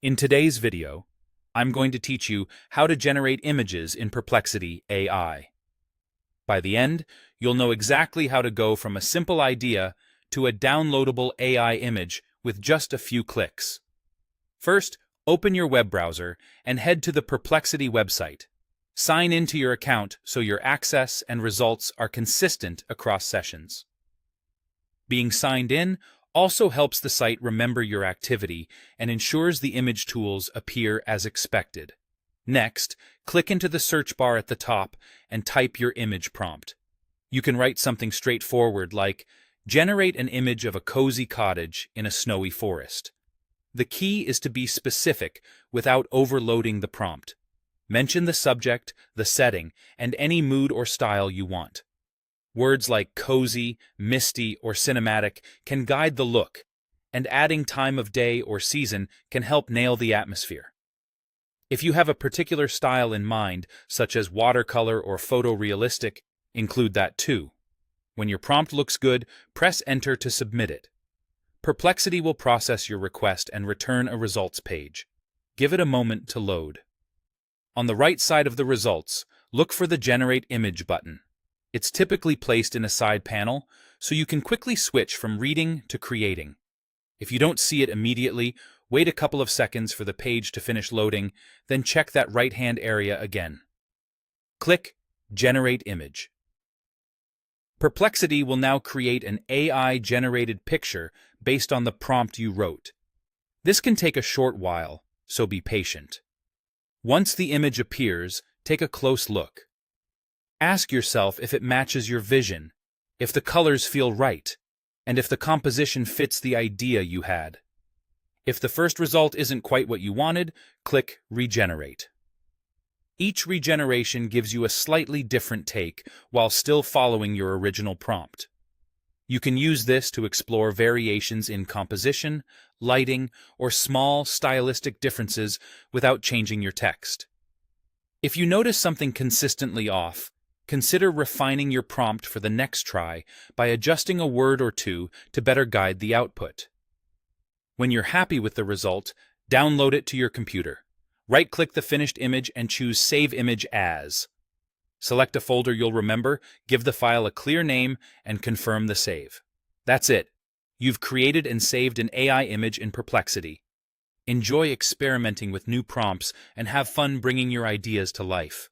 In today's video, I'm going to teach you how to generate images in Perplexity AI. By the end, you'll know exactly how to go from a simple idea to a downloadable AI image with just a few clicks. First, open your web browser and head to the Perplexity website. Sign into your account so your access and results are consistent across sessions. Being signed in also helps the site remember your activity and ensures the image tools appear as expected. Next, click into the search bar at the top and type your image prompt. You can write something straightforward like, "Generate an image of a cozy cottage in a snowy forest." The key is to be specific without overloading the prompt. Mention the subject, the setting, and any mood or style you want. Words like cozy, misty, or cinematic can guide the look, and adding time of day or season can help nail the atmosphere. If you have a particular style in mind, such as watercolor or photorealistic, include that too. When your prompt looks good, press Enter to submit it. Perplexity will process your request and return a results page. Give it a moment to load. On the right side of the results, look for the Generate Image button. It's typically placed in a side panel, so you can quickly switch from reading to creating. If you don't see it immediately, wait a couple of seconds for the page to finish loading, then check that right-hand area again. Click Generate Image. Perplexity will now create an AI-generated picture based on the prompt you wrote. This can take a short while, so be patient. Once the image appears, take a close look. Ask yourself if it matches your vision, if the colors feel right, and if the composition fits the idea you had. If the first result isn't quite what you wanted, click Regenerate. Each regeneration gives you a slightly different take while still following your original prompt. You can use this to explore variations in composition, lighting, or small stylistic differences without changing your text. If you notice something consistently off, consider refining your prompt for the next try by adjusting a word or two to better guide the output. When you're happy with the result, download it to your computer. Right-click the finished image and choose Save Image As. Select a folder you'll remember, give the file a clear name, and confirm the save. That's it. You've created and saved an AI image in Perplexity. Enjoy experimenting with new prompts and have fun bringing your ideas to life.